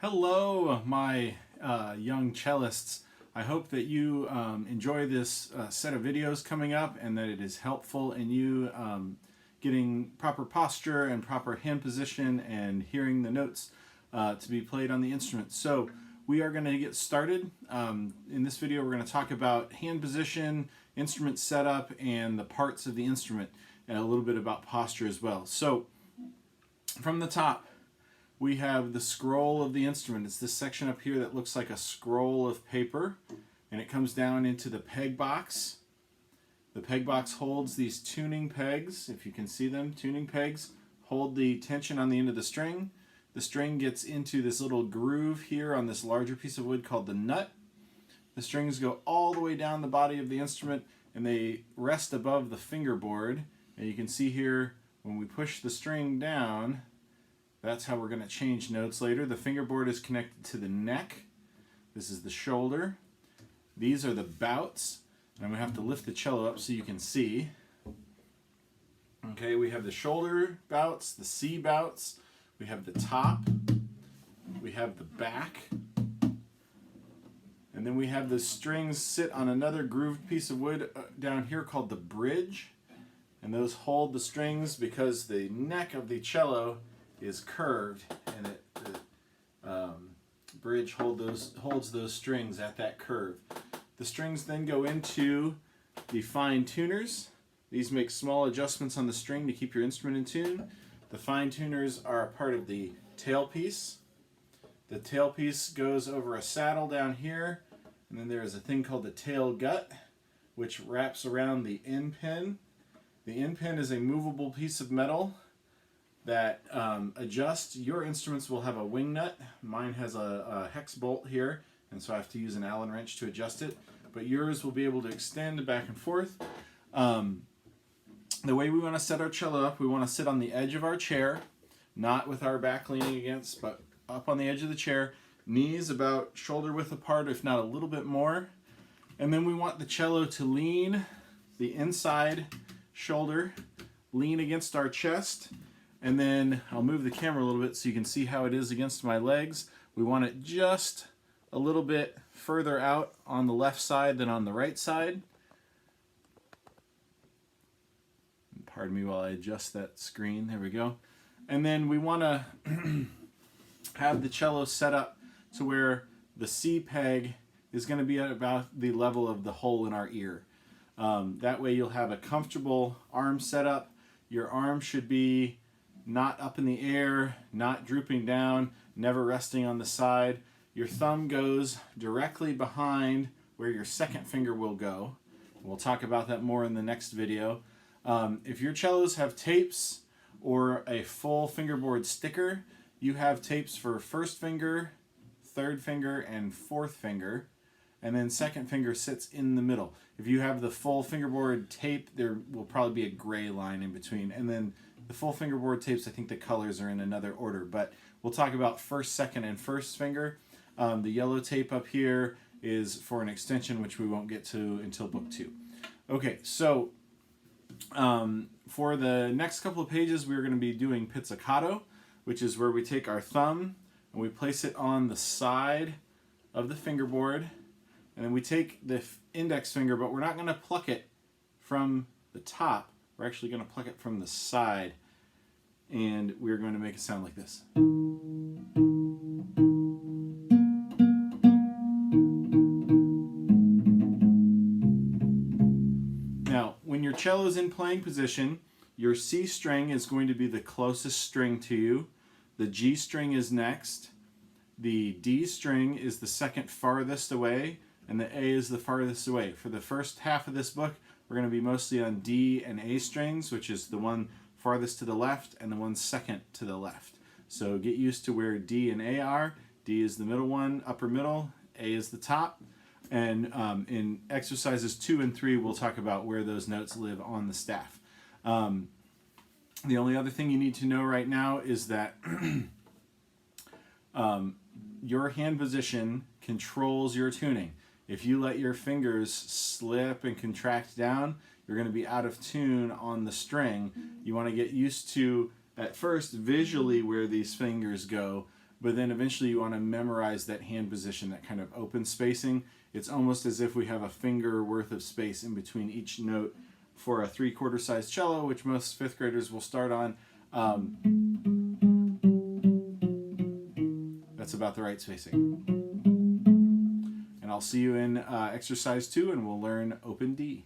Hello, my young cellists. I hope that you enjoy this set of videos coming up and that it is helpful in you getting proper posture and proper hand position and hearing the notes to be played on the instrument. So we are going to get started. In this video we're going to talk about hand position, instrument setup, and the parts of the instrument, and a little bit about posture as well. So from the top, we have the scroll of the instrument. It's this section up here that looks like a scroll of paper, and it comes down into the peg box. The peg box holds these tuning pegs, if you can see them. Tuning pegs hold the tension on the end of the string. The string gets into this little groove here on this larger piece of wood called the nut. The strings go all the way down the body of the instrument, and they rest above the fingerboard. And you can see here, when we push the string down, that's how we're going to change notes later. The fingerboard is connected to the neck. This is the shoulder. These are the bouts. And I'm going to have to lift the cello up so you can see. Okay, we have the shoulder bouts, the C bouts. We have the top. We have the back. And then we have the strings sit on another grooved piece of wood down here called the bridge. And those hold the strings because the neck of the cello is curved, and the bridge holds those strings at that curve. The strings then go into the fine tuners. These make small adjustments on the string to keep your instrument in tune. The fine tuners are a part of the tailpiece. The tailpiece goes over a saddle down here, and then there is a thing called the tail gut, which wraps around the end pin. The end pin is a movable piece of metal that adjusts. Your instruments will have a wing nut. Mine has a hex bolt here, and so I have to use an Allen wrench to adjust it. But yours will be able to extend back and forth. The way we want to set our cello up, we want to sit on the edge of our chair, not with our back leaning against, but up on the edge of the chair, knees about shoulder width apart, if not a little bit more. And then we want the cello to lean, the inside shoulder, lean against our chest. And then I'll move the camera a little bit so you can see how it is against my legs. We want it just a little bit further out on the left side than on the right side. Pardon me while I adjust that screen. There we go. And then we want to have the cello set up to where the C peg is going to be at about the level of the hole in our ear. That way you'll have a comfortable arm setup. Your arm should be not up in the air, not drooping down, never resting on the side. Your thumb goes directly behind where your second finger will go. We'll talk about that more in the next video. If your cellos have tapes or a full fingerboard sticker, you have tapes for first finger, third finger, and fourth finger, and then second finger sits in the middle. If you have the full fingerboard tape, there will probably be a gray line in between, and then the full fingerboard tapes, I think the colors are in another order, but we'll talk about first, second, and first finger. The yellow tape up here is for an extension, which we won't get to until book 2. Okay, so for the next couple of pages, we're going to be doing pizzicato, which is where we take our thumb and we place it on the side of the fingerboard, and then we take the index finger, but we're not going to pluck it from the top. We're actually going to pluck it from the side, and we're going to make it sound like this. Now, when your cello is in playing position, your C string is going to be the closest string to you. The G string is next. The D string is the second farthest away, and the A is the farthest away. For the first half of this book, we're going to be mostly on D and A strings, which is the one farthest to the left and the one second to the left. So get used to where D and A are. D is the middle one, upper middle. A is the top. And in exercises 2 and 3, we'll talk about where those notes live on the staff. The only other thing you need to know right now is that your hand position controls your tuning. If you let your fingers slip and contract down, you're going to be out of tune on the string. You want to get used to, at first, visually where these fingers go, but then eventually you want to memorize that hand position, that kind of open spacing. It's almost as if we have a finger worth of space in between each note for a 3/4 size cello, which most 5th graders will start on. That's about the right spacing. And I'll see you in exercise 2, and we'll learn open D.